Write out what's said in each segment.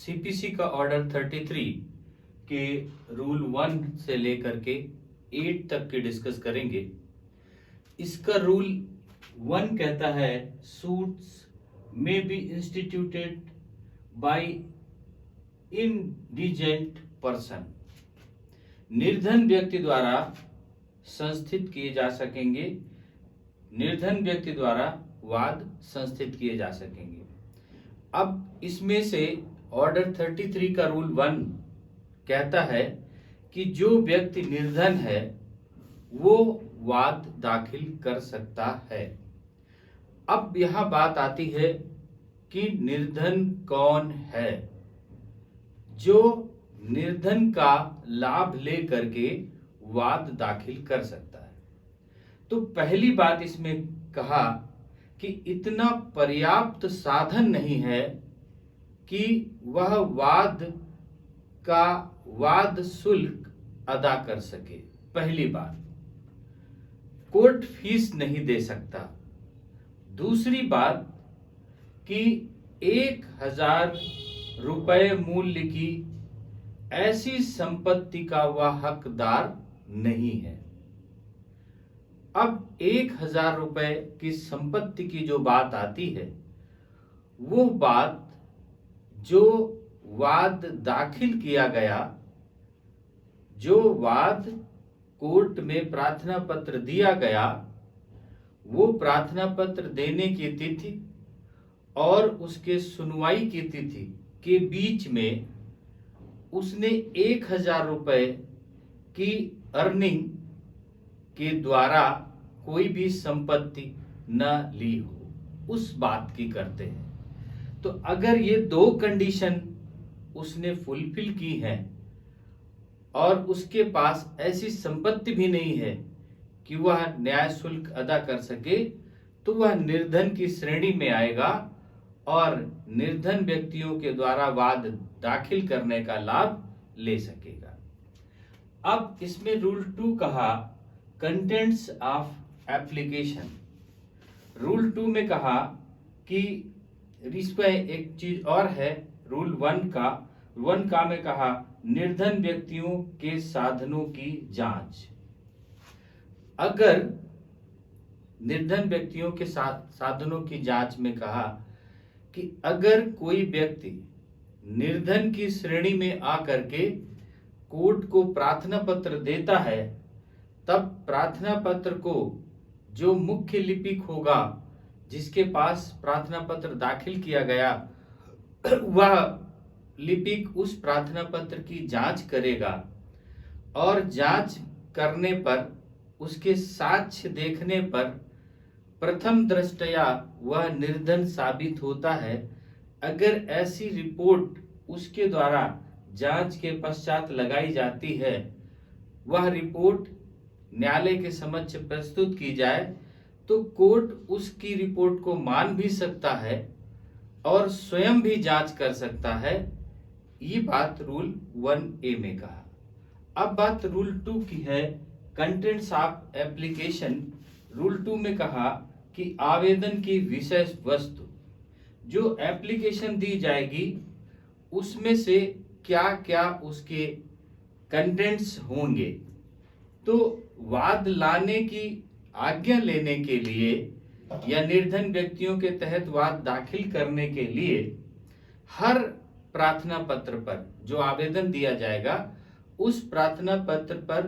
CPC का order 33 के rule 1 से लेकर के 8 तक की डिस्कस करेंगे। इसका रूल 1 कहता है suits may be instituted by indigent person, निर्धन व्यक्ति द्वारा संस्थित किए जा सकेंगे, निर्धन व्यक्ति द्वारा वाद संस्थित किए जा सकेंगे। अब इसमें से ऑर्डर 33 का रूल 1 कहता है कि जो व्यक्ति निर्धन है वो वाद दाखिल कर सकता है। अब यहां बात आती है कि निर्धन कौन है जो निर्धन का लाभ लेकर के वाद दाखिल कर सकता है। तो पहली बात इसमें कहा कि इतना पर्याप्त साधन नहीं है कि वह वाद शुल्क अदा कर सके। पहली बात, कोर्ट फीस नहीं दे सकता। दूसरी बात कि 1000 रुपए मूल्य की ऐसी संपत्ति का वह हकदार नहीं है। अब 1000 रुपए की संपत्ति की जो बात आती है वो बात जो वाद दाखिल किया गया, जो वाद कोर्ट में प्रार्थना पत्र दिया गया, वो प्रार्थना पत्र देने की तिथि और उसके सुनवाई की तिथि के बीच में उसने 1000 रुपए की अर्निंग के द्वारा कोई भी संपत्ति न ली हो, उस बात की करते हैं। तो अगर ये दो कंडीशन उसने फुलफिल की है और उसके पास ऐसी संपत्ति भी नहीं है कि वह न्याय शुल्क अदा कर सके, तो वह निर्धन की श्रेणी में आएगा और निर्धन व्यक्तियों के द्वारा वाद दाखिल करने का लाभ ले सकेगा। अब इसमें रूल 2 कहा कंटेंट्स ऑफ एप्लीकेशन। रूल 2 में कहा कि इसमें एक चीज और है, रूल 1 का में कहा निर्धन व्यक्तियों के साधनों की जांच। अगर निर्धन व्यक्तियों के साधनों की जांच में कहा कि अगर कोई व्यक्ति निर्धन की श्रेणी में आकर के कोर्ट को प्रार्थना पत्र देता है, तब प्रार्थना पत्र को जो मुख्य लिपिक होगा जिसके पास प्रार्थना पत्र दाखिल किया गया, वह लिपिक उस प्रार्थना पत्र की जांच करेगा और जांच करने पर उसके साक्ष्य देखने पर प्रथम दृष्टया वह निर्धन साबित होता है। अगर ऐसी रिपोर्ट उसके द्वारा जांच के पश्चात लगाई जाती है, वह रिपोर्ट न्यायालय के समक्ष प्रस्तुत की जाए, तो कोर्ट उसकी रिपोर्ट को मान भी सकता है और स्वयं भी जांच कर सकता है। ये बात रूल 1A में कहा। अब बात रूल 2 की है कंटेंट्स ऑफ एप्लीकेशन। रूल 2 में कहा कि आवेदन की विषय वस्तु, जो एप्लीकेशन दी जाएगी उसमें से क्या क्या उसके कंटेंट्स होंगे। तो वाद लाने की आज्ञा लेने के लिए या निर्धन व्यक्तियों के तहत वाद दाखिल करने के लिए हर प्रार्थना पत्र पर जो आवेदन दिया जाएगा, उस प्रार्थना पत्र पर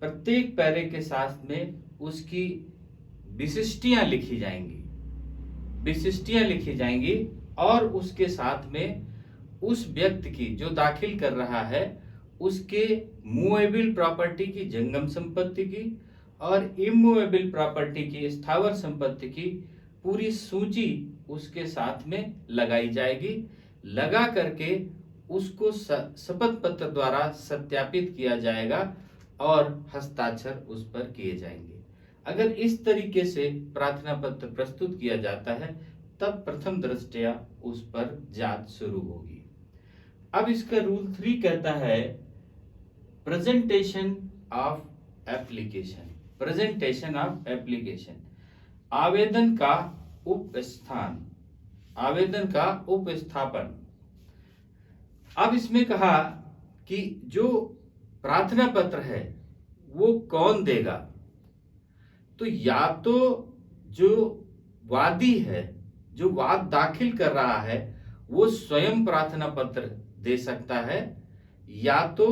प्रत्येक पैरे के साथ में उसकी विशिष्टियां लिखी जाएंगी और उसके साथ में उस व्यक्ति की जो दाखिल कर रहा है उसके मूवेबल प्रॉपर्टी की, जंगम संपत्ति की और इमूवेबल प्रॉपर्टी की, स्थावर संपत्ति की पूरी सूची उसके साथ में लगाई जाएगी। लगा करके उसको शपथ पत्र द्वारा सत्यापित किया जाएगा और हस्ताक्षर उस पर किए जाएंगे। अगर इस तरीके से प्रार्थना पत्र प्रस्तुत किया जाता है, तब प्रथम दृष्टया उस पर जांच शुरू होगी। अब इसका रूल 3 कहता है presentation of application. Presentation of application, आवेदन का उपस्थापन। अब इसमें कहा कि जो प्रार्थना पत्र है वो कौन देगा। तो या तो जो वादी है, जो वाद दाखिल कर रहा है, वो स्वयं प्रार्थना पत्र दे सकता है, या तो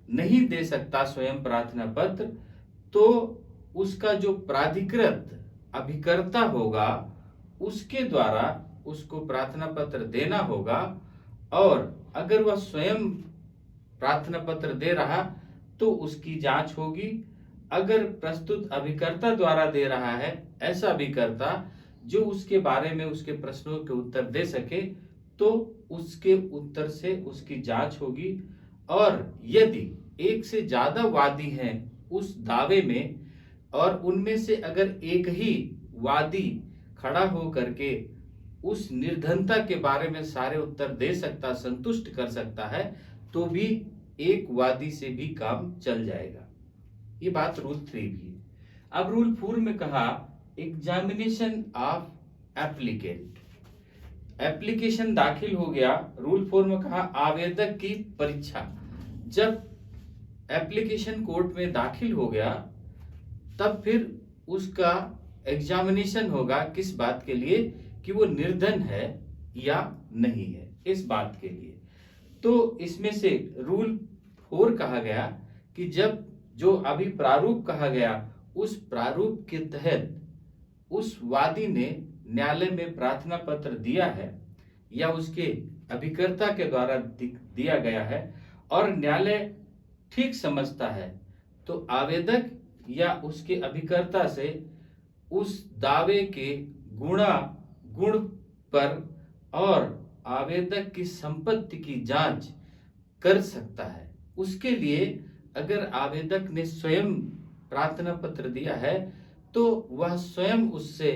नहीं दे सकता स्वयं प्रार्थना पत्र, तो उसका जो प्राधिकृत अभिकर्ता होगा उसके द्वारा उसको प्रार्थना पत्र देना होगा। और अगर वह स्वयं प्रार्थना पत्र दे रहा तो उसकी जांच होगी। अगर प्रस्तुत अभिकर्ता द्वारा दे रहा है, ऐसा अभिकर्ता जो उसके बारे में उसके प्रश्नों के उत्तर दे सके, तो उसके उत्तर से उसकी जांच होगी। और यदि एक से ज्यादा वादी हैं उस दावे में, और उनमें से अगर एक ही वादी खड़ा हो करके उस निर्धनता के बारे में सारे उत्तर दे सकता, संतुष्ट कर सकता है, तो भी एक वादी से भी काम चल जाएगा। ये बात रूल 3 भी है। अब रूल 4 में कहा एग्जामिनेशन ऑफ एप्लीकेंट। एप्लीकेशन दाखिल हो गया, रूल 4 में कहा आवेदक की परीक्षा। जब एप्लीकेशन कोर्ट में दाखिल हो गया तब फिर उसका एग्जामिनेशन होगा, किस बात के लिए, कि वो निर्धन है या नहीं है, इस बात के लिए। तो इसमें से रूल 4 कहा गया कि जब जो अभी प्रारूप कहा गया उस प्रारूप के तहत उस वादी ने न्यायालय में प्रार्थना पत्र दिया है या उसके अभिकर्ता के द्वारा दिया गया है और न्यायालय ठीक समझता है, तो आवेदक या उसके अभिकर्ता से उस दावे के गुण पर और आवेदक की संपत्ति की जांच कर सकता है। उसके लिए अगर आवेदक ने स्वयं प्रार्थना पत्र दिया है तो वह स्वयं उससे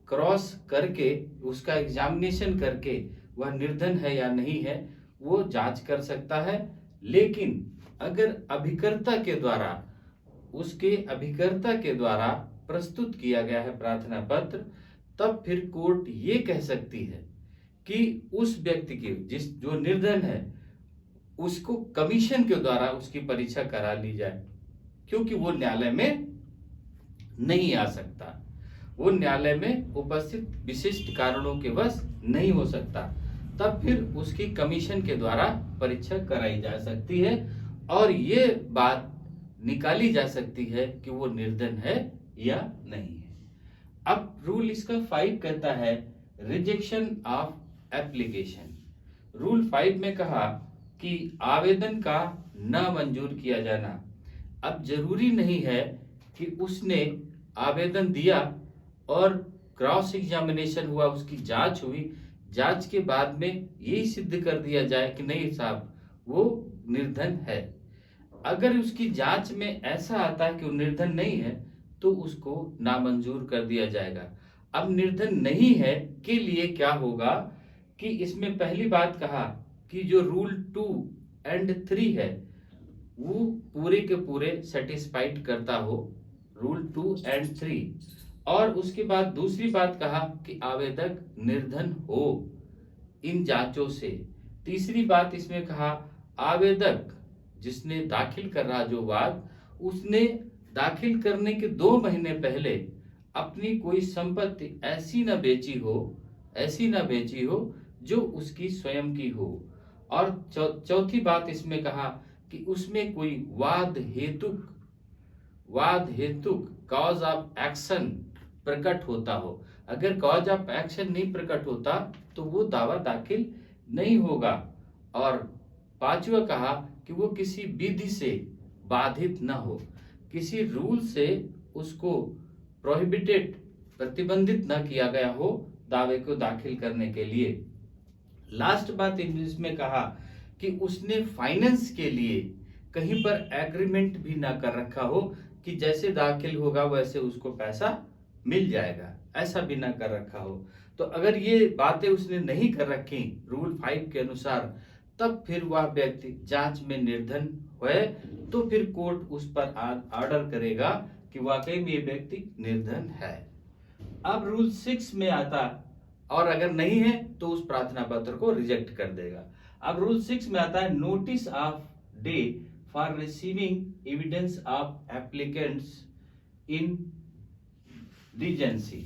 क्रॉस करके, उसका एग्जामिनेशन करके वह निर्धन है या नहीं है वो जांच कर सकता है। लेकिन अगर अभिकर्ता के द्वारा, उसके अभिकर्ता के द्वारा प्रस्तुत किया गया है प्रार्थना पत्र, तब फिर कोर्ट ये कह सकती है कि उस व्यक्ति की जो निर्धन है उसको कमीशन के द्वारा उसकी परीक्षा करा ली जाए, क्योंकि वो न्यायालय में नहीं आ सकता, वो न्यायालय में उपस्थित विशिष्ट कारणों के वश नहीं हो सकता, तब फिर उसकी कमीशन के द्वारा परीक्षा कराई जा सकती है और ये बात निकाली जा सकती है कि वो निर्धन है या नहीं है। अब रूल इसका 5 कहता है रिजेक्शन ऑफ एप्लीकेशन। रूल 5 में कहा कि आवेदन का ना मंजूर किया जाना। अब जरूरी नहीं है कि उसने आवेदन दिया और क्रॉस एग्जामिनेशन हुआ, उसकी जांच हुई, जांच के बाद में यही सिद्ध कर दिया जाए कि नहीं साहब वो निर्धन है। अगर उसकी जांच में ऐसा आता है कि वो निर्धन नहीं है तो उसको नामंजूर कर दिया जाएगा। अब निर्धन नहीं है के लिए क्या होगा कि इसमें पहली बात कहा कि जो रूल 2 एंड 3 है वो पूरे के पूरे सेटिस्फाइड करता हो, रूल 2 एंड 3। और उसके बाद दूसरी बात कहा कि आवेदक निर्धन हो इन जांचों से। तीसरी बात इसमें कहा आवेदक जिसने दाखिल कर रहा जो वाद, उसने दाखिल करने के 2 महीने पहले अपनी कोई संपत्ति ऐसी न बेची हो जो उसकी स्वयं की हो। और चौथी बात इसमें कहा कि उसमें कोई वाद हेतुक कॉज ऑफ एक्शन प्रकट होता हो। अगर कॉज ऑफ एक्शन नहीं प्रकट होता तो वो दावा दाखिल नहीं होगा। और पांचवा कहा कि वो किसी विधि से बाधित न हो, किसी रूल से उसको प्रोहिबिटेड, प्रतिबंधित न किया गया हो दावे को दाखिल करने के लिए। लास्ट बात इसमें कहा कि उसने फाइनेंस के लिए कहीं पर एग्रीमेंट भी ना कर रखा हो कि जैसे दाखिल होगा वैसे उसको पैसा मिल जाएगा, ऐसा भी ना कर रखा हो। तो अगर ये बातें उसने नहीं कर रखी रूल 5 के अनुसार, तब फिर वह व्यक्ति जांच में निर्धन है तो फिर कोर्ट उस पर ऑर्डर करेगा कि वाकई में ये व्यक्ति निर्धन है। अब रूल 6 में आता और अगर नहीं है तो उस प्रार्थना पत्र को रिजेक्ट कर देगा। अब रूल 6 में आता है notice of day for receiving evidence of applicants indigency.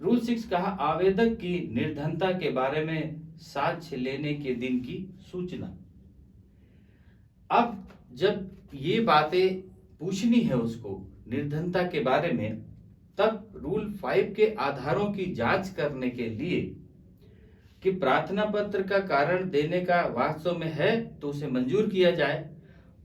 Rule 6 कहा आवेदक की निर्धनता के बारे में साक्ष्य लेने के दिन की सूचना। अब जब ये बातें पूछनी है उसको निर्धनता के बारे में, तब रूल 5 के आधारों की जांच करने के लिए कि प्रार्थना पत्र का कारण देने का वास्तव में है तो उसे मंजूर किया जाए,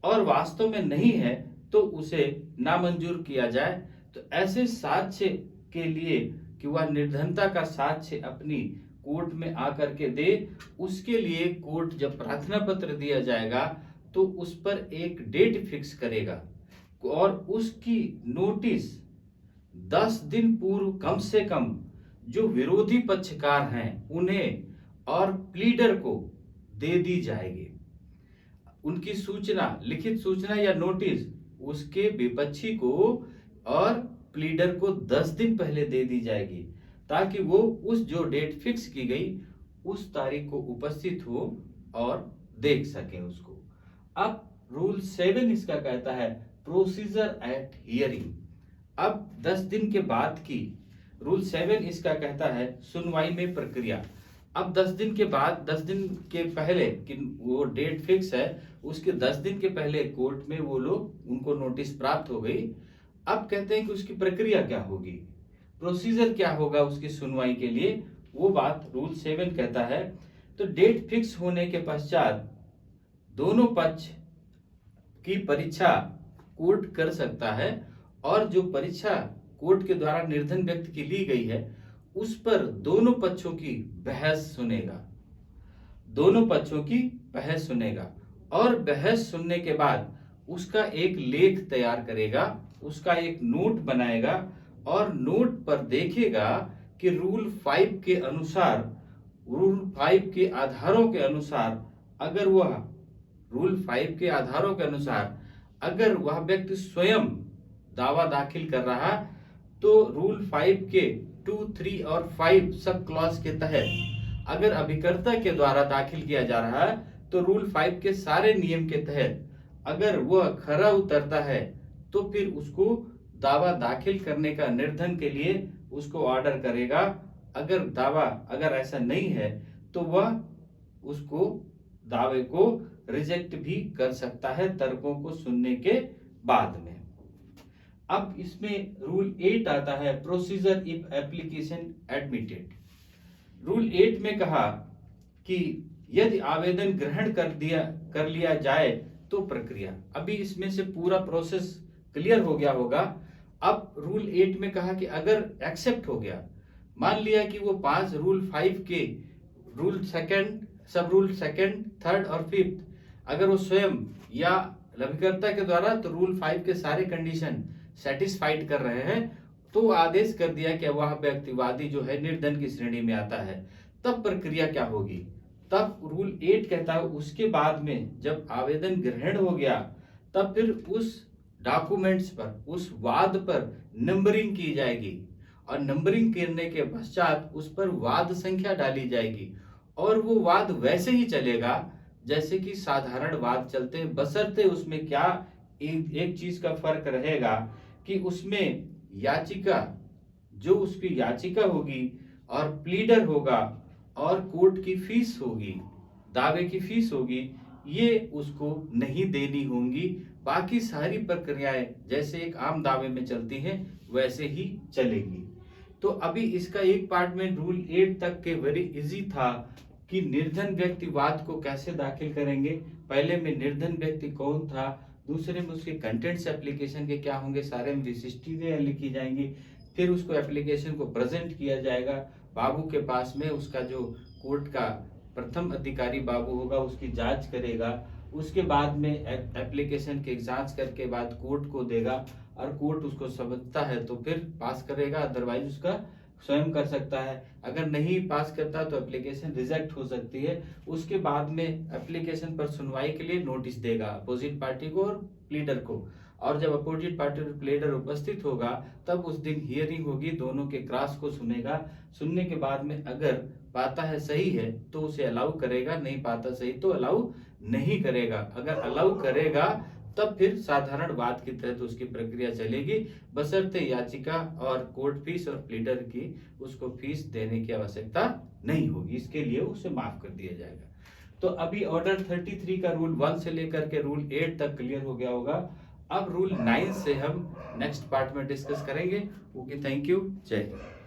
और वास्तव में नहीं है तो उसे नामंजूर किया जाए। तो ऐसे साक्ष्य के लिए कि वह निर्धनता का साक्ष्य अपनी कोर्ट में आकर के दे, उसके लिए कोर्ट जब प्रार्थना पत्र दिया जाएगा तो उस पर एक डेट फिक्स करेगा और उसकी नोटिस 10 दिन पूर्व कम से कम जो विरोधी पक्षकार हैं उन्हें और प्लीडर को दे दी जाएगी। उनकी सूचना, लिखित सूचना या नोटिस उसके विपक्षी को और प्लीडर को 10 दिन पहले दे दी जाएगी, ताकि वो उस जो डेट फिक्स की गई उस तारीख को उपस्थित हो और देख सके उसको। अब रूल 7 इसका कहता है प्रोसीजर एट हियरिंग। अब 10 दिन के बाद की रूल 7 इसका कहता है सुनवाई में प्रक्रिया। अब 10 दिन के बाद, 10 दिन के पहले कि वो डेट फिक्स है, उसके 10 दिन के पहले कोर्ट में वो लोग, उनको नोटिस प्राप्त हो गई। अब कहते हैं कि उसकी प्रक्रिया क्या होगी, प्रोसीजर क्या होगा उसकी सुनवाई के लिए, वो बात रूल 7 कहता है। तो डेट फिक्स होने के पश्चात दोनों पक्ष की परीक्षा कोर्ट कर सकता है, और जो परीक्षा कोर्ट के द्वारा निर्धन व्यक्ति की ली गई है उस पर दोनों पक्षों की बहस सुनेगा, दोनों पक्षों की बहस सुनेगा, और बहस सुनने के बाद उसका एक लेख तैयार करेगा, उसका एक नोट बनाएगा, और नोट पर देखेगा कि रूल 5 के अनुसार, रूल 5 के आधारों के अनुसार, अगर वह रूल 5 के आधारों के अनुसार अगर वह व्यक्ति स्वयं दावा दाखिल कर रहा तो रूल 5 के 2, 3 और 5 सब क्लॉज के तहत, अगर अभिकर्ता के द्वारा दाखिल किया जा रहा है तो रूल 5 के सारे नियम के तहत अगर वह खरा उतरता है तो फिर उसको दावा दाखिल करने का निर्धन के लिए उसको ऑर्डर करेगा। अगर दावा अगर ऐसा नहीं है तो वह उसको दावे को रिजेक्ट भी कर सकता है तर्कों को सुनने के बाद में। अब इसमें रूल 8 आता है procedure if application admitted. Rule 8 में कहा कि यदि आवेदन ग्रहण कर लिया जाए तो प्रक्रिया। अभी इसमें से पूरा प्रोसेस क्लियर हो गया होगा। अब रूल 8 में कहा कि अगर एक्सेप्ट हो गया, मान लिया कि वो 5 रूल 5 के रूल 2, सब रूल 2, 3 और 5 अगर वो स्वयं या अभिकर्ता के द्वारा तो रूल 5 के सारे कंडीशन सेटिस्फाइड कर रहे हैं, तो आदेश कर दिया कि वह व्यक्तिवादी जो है निर्धन की श्रेणी में आता है, तब प्रक्रिया क्या होगी। तब रूल 8 कहता है उसके बाद में जब आवेदन ग्रहण हो गया तब फिर उस डॉक्यूमेंट्स पर, उस वाद पर नंबरिंग की जाएगी, और नंबरिंग करने के पश्चात उस पर वाद संख्या डाली जाएगी, और वो वाद वैसे ही चलेगा जैसे कि साधारण वाद चलते हैं, बशर्ते उसमें क्या एक चीज का फर्क रहेगा कि उसमें याचिका, जो उसकी याचिका होगी और प्लीडर होगा और कोर्ट की फीस होगी, दावे की फीस होगी, ये उसको नहीं देनी होंगी। बाकी सारी प्रक्रियाएं जैसे एक आम दावे में चलती हैं वैसे ही चलेगी। तो अभी इसका एक पार्ट में रूल 8 तक के वेरी इजी था कि निर्धन व्यक्ति वाद को कैसे दाखिल करेंगे। पहले में निर्धन व्यक्ति कौन था, दूसरे में उसके कंटेंट्स एप्लीकेशन के क्या होंगे, सारे में विशिष्टताएं लिखी जाएंगी, फिर उसको एप्लीकेशन को प्रेजेंट किया जाएगा बाबू के पास में, उसका जो कोर्ट का प्रथम अधिकारी बाबू होगा उसकी जांच करेगा, उसके बाद में एप्लीकेशन के जांच करके बाद कोर्ट को देगा, और कोर्ट उसको समझता है तो फिर पास करेगा, अदरवाइज उसका स्वयं कर सकता है। अगर नहीं पास करता तो एप्लीकेशन रिजेक्ट हो सकती है। उसके बाद में एप्लीकेशन पर सुनवाई के लिए नोटिस देगा अपोजिट पार्टी को और प्लीडर को, और जब अपोजिट पार्टी और प्लीडर उपस्थित होगा तब उस दिन हियरिंग होगी, दोनों के क्रॉस को सुनेगा। सुनने के बाद में अगर पाता है सही है तो उसे अलाउ करेगा, नहीं पाता सही तो अलाउ नहीं करेगा। अगर अलाउ करेगा तब फिर साधारण वाद के तहत उसकी प्रक्रिया चलेगी, बशर्ते याचिका और कोर्ट फीस और प्लीडर की उसको फीस देने की आवश्यकता नहीं होगी, इसके लिए उसे माफ कर दिया जाएगा। तो अभी ऑर्डर 33 का रूल 1 से लेकर के रूल 8 तक क्लियर हो गया होगा। अब रूल 9 से हम नेक्स्ट पार्ट में डिस्कस करेंगे। ओके, थैंक यू, जय हिंद।